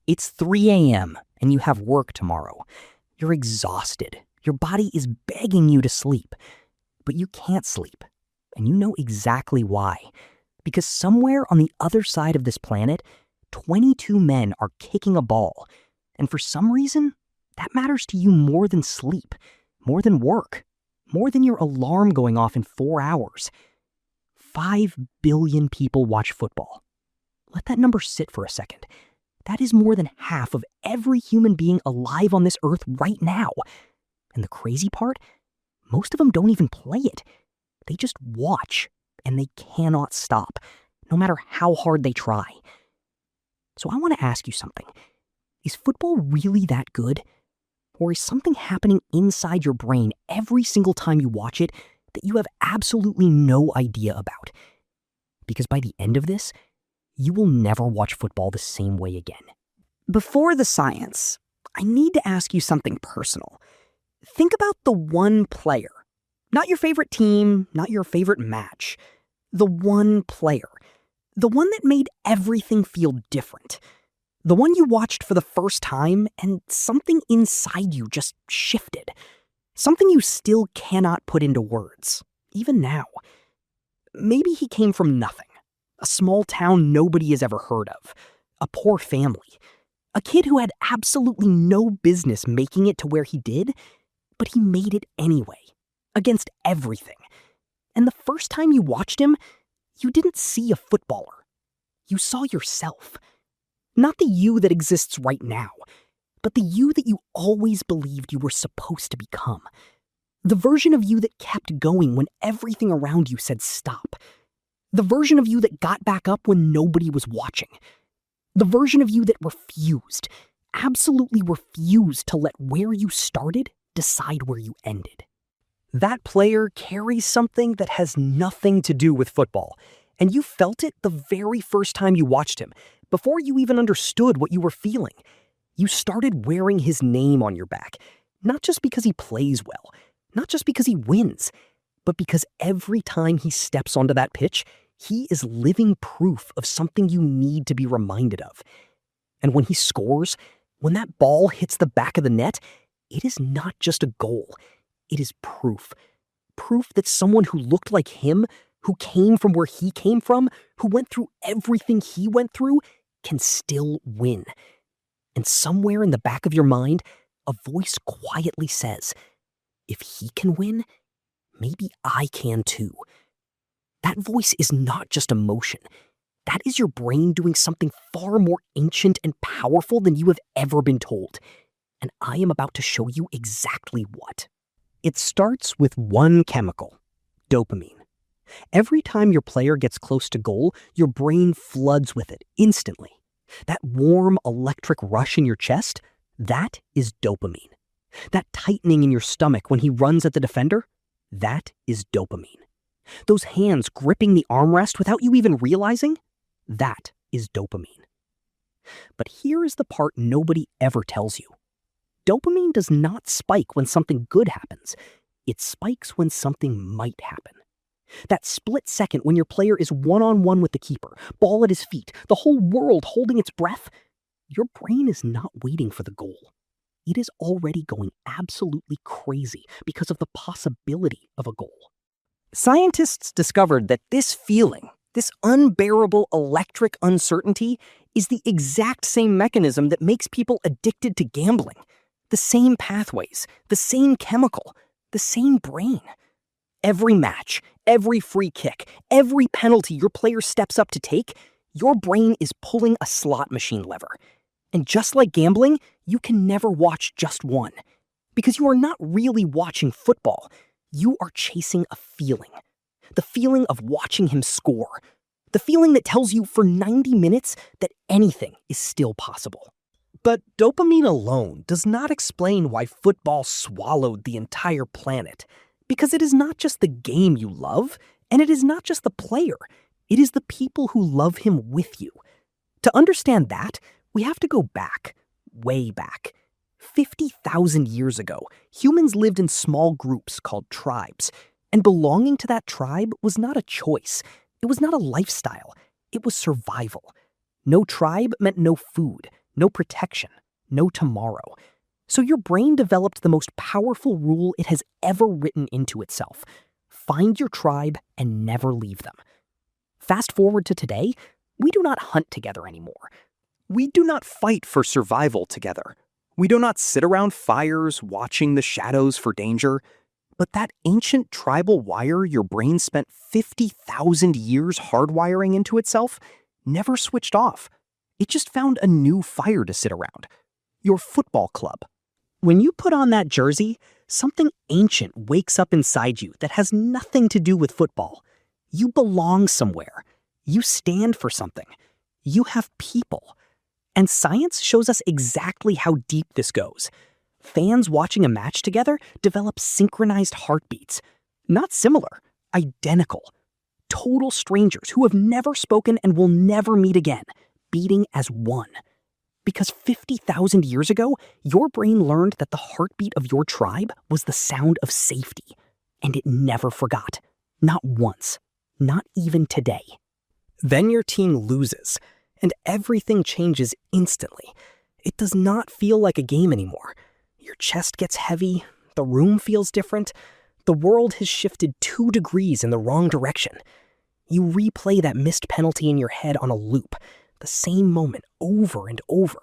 It's 3 a.m. and you have work tomorrow. You're exhausted. Your body is begging you to sleep, but you can't sleep. And you know exactly why. Because somewhere on the other side of this planet, 22 men are kicking a ball. And for some reason, that matters to you more than sleep, more than work, more than your alarm going off in 4 hours. 5 billion people watch football. Let that number sit for a second. That is more than half of every human being alive on this earth right now. And the crazy part, most of them don't even play it. They just watch, and they cannot stop, no matter how hard they try. So I want to ask you something. Is football really that good? Or is something happening inside your brain every single time you watch it that you have absolutely no idea about? Because by the end of this, you will never watch football the same way again. Before the science, I need to ask you something personal. Think about the one player. Not your favorite team, not your favorite match. The one player. The one that made everything feel different. The one you watched for the first time and something inside you just shifted. Something you still cannot put into words, even now. Maybe he came from nothing. A small town nobody has ever heard of. A poor family. A kid who had absolutely no business making it to where he did, but he made it anyway. Against everything. And the first time you watched him, you didn't see a footballer. You saw yourself. Not the you that exists right now, but the you that you always believed you were supposed to become. The version of you that kept going when everything around you said stop. The version of you that got back up when nobody was watching. The version of you that refused, absolutely refused to let where you started decide where you ended. That player carries something that has nothing to do with football, and you felt it the very first time you watched him, before you even understood what you were feeling. You started wearing his name on your back, not just because he plays well, not just because he wins, but because every time he steps onto that pitch, he is living proof of something you need to be reminded of. And when he scores, when that ball hits the back of the net, it is not just a goal. It is proof. Proof that someone who looked like him, who came from where he came from, who went through everything he went through, can still win. And somewhere in the back of your mind, a voice quietly says, if he can win, maybe I can too. That voice is not just emotion. That is your brain doing something far more ancient and powerful than you have ever been told. And I am about to show you exactly what. It starts with one chemical, dopamine. Every time your player gets close to goal, your brain floods with it instantly. That warm electric rush in your chest, that is dopamine. That tightening in your stomach when he runs at the defender, that is dopamine. Those hands gripping the armrest without you even realizing, that is dopamine. But here is the part nobody ever tells you. Dopamine does not spike when something good happens. It spikes when something might happen. That split second when your player is one-on-one with the keeper, ball at his feet, the whole world holding its breath, your brain is not waiting for the goal. It is already going absolutely crazy because of the possibility of a goal. Scientists discovered that this feeling, this unbearable electric uncertainty, is the exact same mechanism that makes people addicted to gambling. The same pathways, the same chemical, the same brain. Every match, every free kick, every penalty your player steps up to take, your brain is pulling a slot machine lever. And just like gambling, you can never watch just one. Because you are not really watching football. You are chasing a feeling. The feeling of watching him score. The feeling that tells you for 90 minutes that anything is still possible. But dopamine alone does not explain why football swallowed the entire planet. Because it is not just the game you love, and it is not just the player. It is the people who love him with you. To understand that, we have to go back, way back. 50,000 years ago, humans lived in small groups called tribes, and belonging to that tribe was not a choice. It was not a lifestyle. It was survival. No tribe meant no food, no protection, no tomorrow. So your brain developed the most powerful rule it has ever written into itself. Find your tribe and never leave them. Fast forward to today, we do not hunt together anymore. We do not fight for survival together. We do not sit around fires watching the shadows for danger. But that ancient tribal wire your brain spent 50,000 years hardwiring into itself never switched off. It just found a new fire to sit around. Your football club. When you put on that jersey, something ancient wakes up inside you that has nothing to do with football. You belong somewhere. You stand for something. You have people. And science shows us exactly how deep this goes. Fans watching a match together develop synchronized heartbeats. Not similar, identical. Total strangers who have never spoken and will never meet again, beating as one. Because 50,000 years ago, your brain learned that the heartbeat of your tribe was the sound of safety. And it never forgot. Not once. Not even today. Then your team loses, and everything changes instantly. It does not feel like a game anymore. Your chest gets heavy, the room feels different, the world has shifted 2 degrees in the wrong direction. You replay that missed penalty in your head on a loop, the same moment over and over,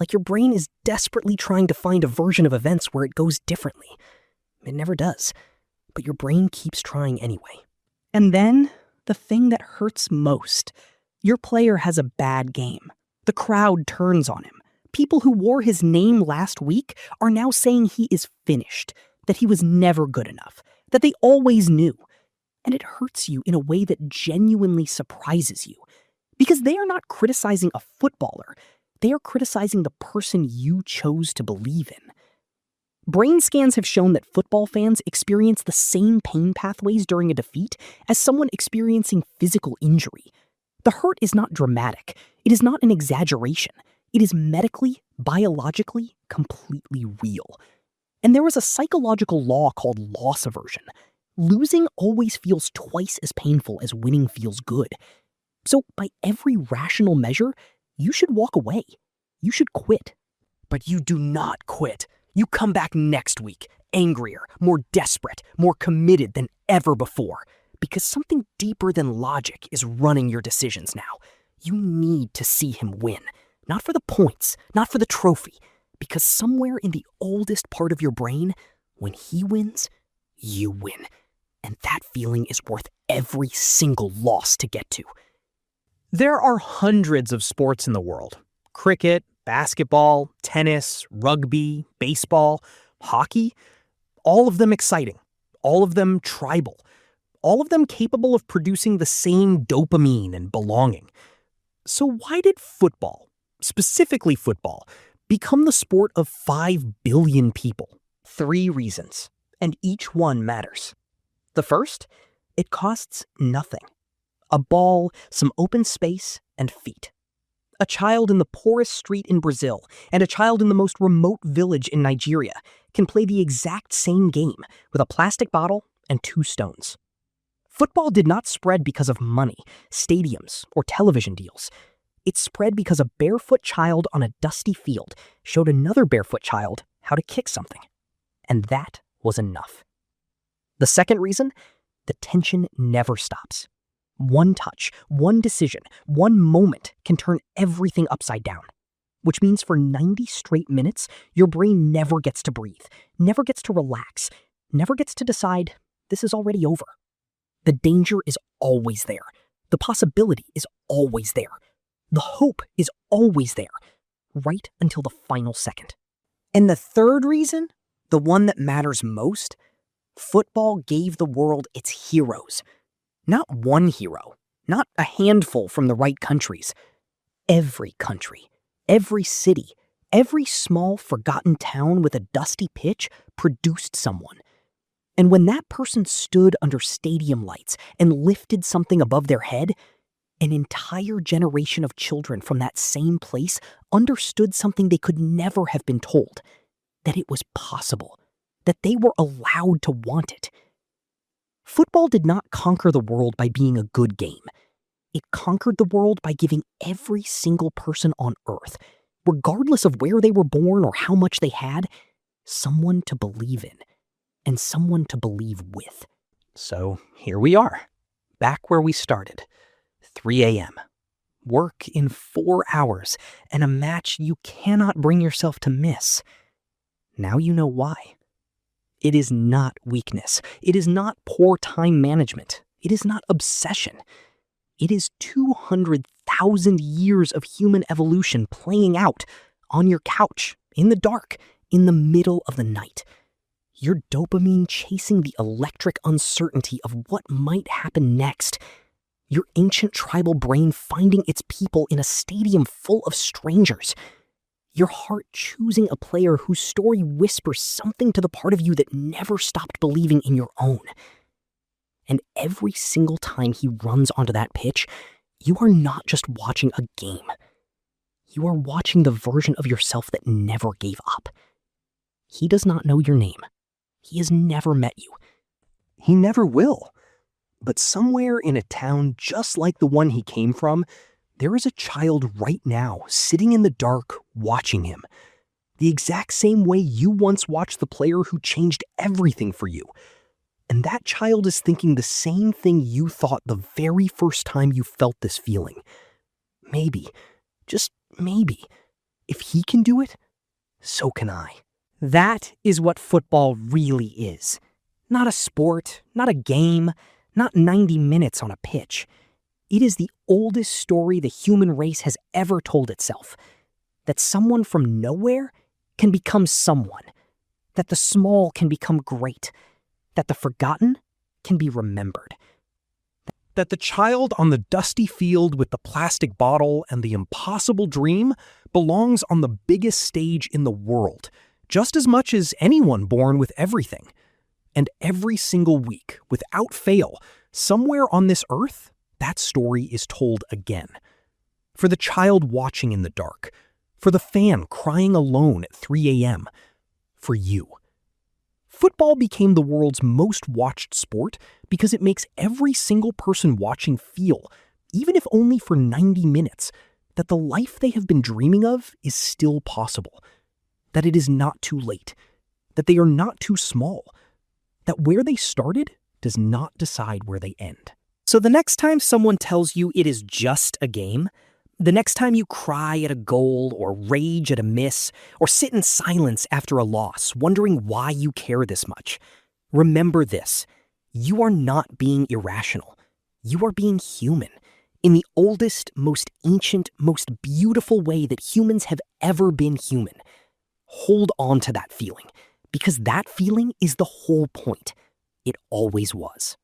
like your brain is desperately trying to find a version of events where it goes differently. It never does, but your brain keeps trying anyway. And then, the thing that hurts most. Your player has a bad game. The crowd turns on him. People who wore his name last week are now saying he is finished, that he was never good enough, that they always knew. And it hurts you in a way that genuinely surprises you. Because they are not criticizing a footballer, they are criticizing the person you chose to believe in. Brain scans have shown that football fans experience the same pain pathways during a defeat as someone experiencing physical injury. The hurt is not dramatic. It is not an exaggeration. It is medically, biologically, completely real. And there is a psychological law called loss aversion. Losing always feels twice as painful as winning feels good. So by every rational measure, you should walk away. You should quit. But you do not quit. You come back next week, angrier, more desperate, more committed than ever before. Because something deeper than logic is running your decisions now. You need to see him win. Not for the points, not for the trophy. Because somewhere in the oldest part of your brain, when he wins, you win. And that feeling is worth every single loss to get to. There are hundreds of sports in the world. Cricket, basketball, tennis, rugby, baseball, hockey. All of them exciting. All of them tribal. All of them capable of producing the same dopamine and belonging. So why did football, specifically football, become the sport of 5 billion people? 3 reasons, and each one matters. The first, it costs nothing. A ball, some open space, and feet. A child in the poorest street in Brazil and a child in the most remote village in Nigeria can play the exact same game with a plastic bottle and 2 stones. Football did not spread because of money, stadiums, or television deals. It spread because a barefoot child on a dusty field showed another barefoot child how to kick something. And that was enough. The second reason, the tension never stops. One touch, one decision, one moment can turn everything upside down. Which means for 90 straight minutes, your brain never gets to breathe, never gets to relax, never gets to decide, this is already over. The danger is always there. The possibility is always there. The hope is always there, right until the final second. And the third reason, the one that matters most, football gave the world its heroes. Not one hero, not a handful from the right countries. Every country, every city, every small forgotten town with a dusty pitch produced someone. And when that person stood under stadium lights and lifted something above their head, an entire generation of children from that same place understood something they could never have been told, that it was possible, that they were allowed to want it. Football did not conquer the world by being a good game. It conquered the world by giving every single person on Earth regardless of where they were born or how much they had, someone to believe in and someone to believe with. So here we are, back where we started, 3 a.m. Work in 4 hours and a match you cannot bring yourself to miss. Now you know why. It is not weakness. It is not poor time management. It is not obsession. It is 200,000 years of human evolution playing out on your couch, in the dark, in the middle of the night. Your dopamine chasing the electric uncertainty of what might happen next. Your ancient tribal brain finding its people in a stadium full of strangers. Your heart choosing a player whose story whispers something to the part of you that never stopped believing in your own. And every single time he runs onto that pitch, you are not just watching a game. You are watching the version of yourself that never gave up. He does not know your name. He has never met you. He never will. But somewhere in a town just like the one he came from, there is a child right now sitting in the dark watching him. The exact same way you once watched the player who changed everything for you. And that child is thinking the same thing you thought the very first time you felt this feeling. Maybe, just maybe, if he can do it, so can I. That is what football really is. Not a sport, not a game, not 90 minutes on a pitch. It is the oldest story the human race has ever told itself. That someone from nowhere can become someone. That the small can become great. That the forgotten can be remembered. That the child on the dusty field with the plastic bottle and the impossible dream belongs on the biggest stage in the world, just as much as anyone born with everything. And every single week, without fail, somewhere on this earth, that story is told again. For the child watching in the dark, for the fan crying alone at 3 a.m., for you. Football became the world's most watched sport because it makes every single person watching feel, even if only for 90 minutes, that the life they have been dreaming of is still possible, that it is not too late, that they are not too small, that where they started does not decide where they end. So the next time someone tells you it is just a game, the next time you cry at a goal or rage at a miss or sit in silence after a loss, wondering why you care this much, remember this. You are not being irrational. You are being human in the oldest, most ancient, most beautiful way that humans have ever been human. Hold on to that feeling, because that feeling is the whole point. It always was.